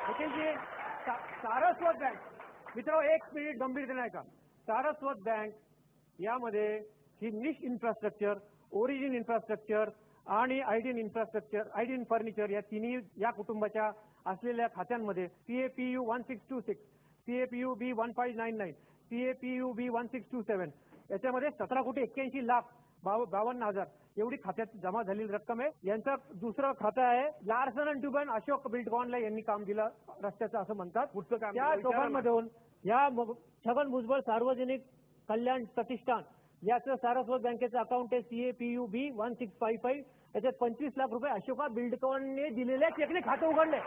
निखिलजी, Saraswat bank मित्र, एक minute गंभीरतेने ऐका. सारस्वत बँक यामध्ये ही निश इन्फ्रास्ट्रक्चर, ओरिजिन इन्फ्रास्ट्रक्चर आणि आयडियन इन्फ्रास्ट्रक्चर, आयडियन फर्निचर या तिन्ही या कुटुंबाच्या असलेल्या खात्यांमध्ये CAPU 1626, CAPU B 1599, CAPU B 1627 याच्यामध्ये 17,81,52,000 एवढी खात्यात जमा झालेली रक्कम आहे. यांचं दुसरं खातं आहे लार्सन अँड ट्युबन अशोक बिल्डकॉनला यांनी काम दिलं रस्त्याचं असं म्हणतात. त्या दोघांमधून या छगन भुजबळ सार्वजनिक कल्याण प्रतिष्ठान याचं सारस्वत बँकेचं अकाउंट आहे CAPU B 1655. याच्यात 25 लाख रुपये अशोका बिल्डकॉनने दिलेल्या चेकने खातं उघडलंय.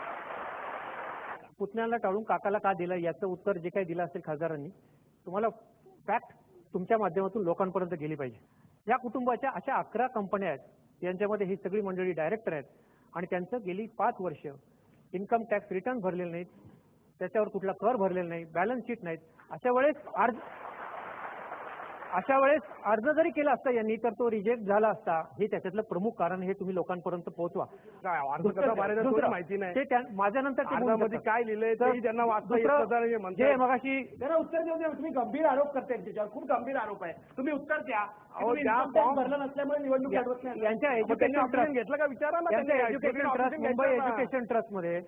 पुतण्याला टाळून काकाला का दिलं याचं उत्तर जे काही दिलं असेल खासदारांनी, तुम्हाला फॅक्ट तुमच्या माध्यमातून लोकांपर्यंत गेली पाहिजे. या कुटुंबाच्या अशा 11 कंपन्या आहेत, यांच्यामध्ये ही सगळी मंडळी डायरेक्टर आहेत आणि त्यांचं गेली 5 वर्ष इन्कम टॅक्स रिटर्न भरलेले नाहीत, त्याच्यावर कुठला कर भरलेला नाही, बॅलन्स शीट नाहीत. अशा वेळेस अर्ज जरी केला असता यांनी तर तो रिजेक्ट झाला असता. हे त्याच्यातलं प्रमुख कारण हे तुम्ही लोकांपर्यंत पोहोचवा. माहिती नाही ते माझ्यानंतर काय लिहिलंय ते त्यांना जे मगाशी त्यांना उत्तर देऊ द्या. तुम्ही गंभीर आरोप करताय, त्याच्यावर खूप गंभीर आरोप आहे. तुम्ही उत्तर द्या. भरलं नसल्यामुळे निवडणूक लढवत नाही. यांच्या एज्युकेशन ट्रस्ट घेतलं का विचारा ना. Education trust, Mumbai education trust मध्ये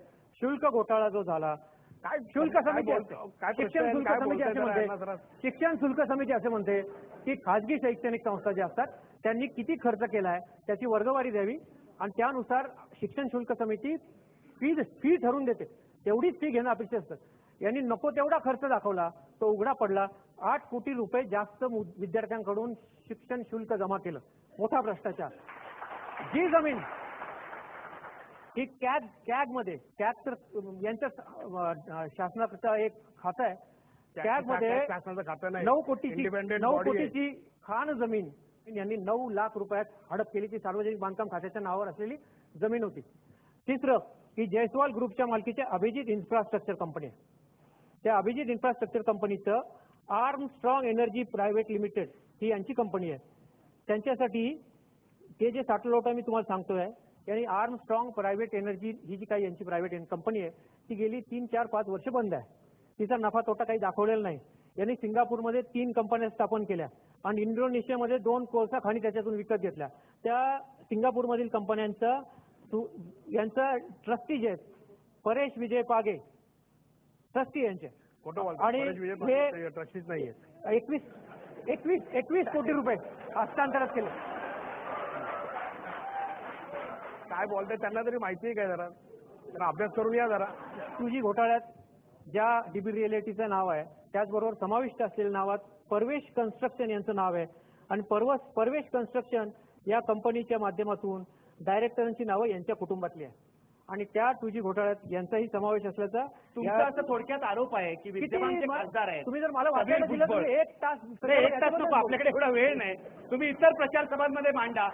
शुल्क घोटाळा जो झाला, काय शुल्क समिती, शिक्षण शुल्क समिती असे म्हणते, शिक्षण शुल्क समिती असे म्हणते की खाजगी शैक्षणिक संस्था ज्या असतात त्यांनी किती खर्च केलाय त्याची वर्गवारी द्यावी आणि त्यानुसार शिक्षण शुल्क समिती फी ठरवून देते. तेवढीच फी घेणं अपेक्षित असतं. यांनी नको तेवढा खर्च दाखवला, तो उघडा पडला. 8 कोटी रुपये जास्त विद्यार्थ्यांकडून शिक्षण शुल्क जमा केलं. मोठा भ्रष्टाचार. जी जमीन ही कॅग मध्ये, कॅग तर यांच्या शासनाचं एक खातं आहे. कॅग मध्ये 9 कोटीची खाण जमीन यांनी 9 लाख रुपयात हडप केली. ती सार्वजनिक बांधकाम खात्याच्या नावावर असलेली जमीन होती. तिसरं की जयस्वाल ग्रुपच्या मालकीच्या अभिजित इन्फ्रास्ट्रक्चर कंपनी आहे. त्या अभिजित इन्फ्रास्ट्रक्चर कंपनीचं आर्मस्ट्रॉंग एनर्जी प्रायव्हेट लिमिटेड ही यांची कंपनी आहे. त्यांच्यासाठी ते जे सॅटेलाइट आहे मी तुम्हाला सांगतोय, यांनी आर्मस्ट्रॉंग प्रायव्हेट एनर्जी ही जी काही यांची प्रायव्हेट कंपनी आहे ती गेली 3, 4, 5 वर्ष बंद आहे. तिचा नफा तोटा काही दाखवलेला नाही. यांनी सिंगापूरमध्ये 3 कंपन्या स्थापन केल्या आणि इंडोनेशियामध्ये 2 कोळसा खाणी त्याच्यातून विकत घेतल्या. त्या सिंगापूरमधील कंपन्यांचा यांचा ट्रस्टी जे आहेत परेश विजय पागे ट्रस्टी यांचे, आणि हे ट्रस्टीच नाहीये. 21 कोटी रुपये हस्तांतरित केले. काय बोलताय त्यांना तरी माहिती आहे काय? जरा त्यांना अभ्यास करून या जरा. 2G घोटाळ्यात ज्या डीबी रिअलिटीचं नाव आहे त्याचबरोबर समाविष्ट असलेल्या नावात परवेश कन्स्ट्रक्शन यांचं नाव आहे आणि परवेश कन्स्ट्रक्शन या कंपनीच्या माध्यमातून डायरेक्टरांची नावं यांच्या कुटुंबातली आहे आणि त्या 2G घोटाळ्यात यांचाही समावेश असल्याचा तुमचा असं थोडक्यात आरोप आहे की विद्यमान जे खासदार आहेत. तुम्ही जर मला वाचायला दिलं तर 1 तास नको, आपल्याकडे एवढा वेळ नाही. तुम्ही इतर प्रचार सभांमध्ये मांडा.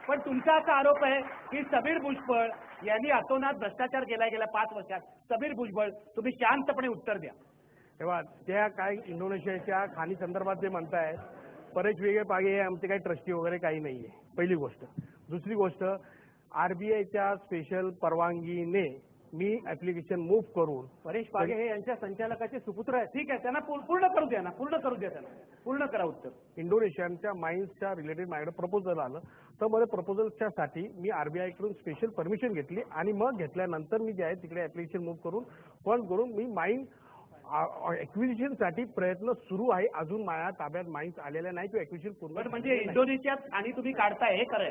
पण तुमचा असा आरोप आहे की समीर भुजबळ यांनी अतोनात भ्रष्टाचार केला गेल्या 5 वर्षात. समीर भुजबळ, तुम्ही शांतपणे उत्तर द्या. तेव्हा त्या काय इंडोनेशियाच्या खाणी संदर्भात जे म्हणताय, परेश विजय पागे हे आमचे काही ट्रस्टी वगैरे काही नाहीये, पहिली गोष्ट. दुसरी गोष्ट, RBIच्या स्पेशल परवानगीने मी ऍप्लिकेशन मूव्ह करून परेश पागे हे यांच्या संचालकाचे सुपुत्र आहेत. ठीक आहे, त्यांना पूर्ण करू द्या ना, पूर्ण करा उत्तर. इंडोनेशियाच्या माइन्सच्या रिलेटेड माझ्याकडे प्रपोजल आलं, तर मला प्रपोजलच्या साठी मी RBI कडून स्पेशल परमिशन घेतली आणि मग घेतल्यानंतर मी जे आहे तिकडे ऍप्लिकेशन मूव्ह करून फंड करून मी माइन एक्विजिशन साठी प्रयत्न सुरू आहे. अजून माझ्या ताब्यात माइन्स आलेल्या नाही, तो एक्विजिशन पूर्ण म्हणजे इंडोनेशियात आणि तुम्ही काढताय हे खरंय.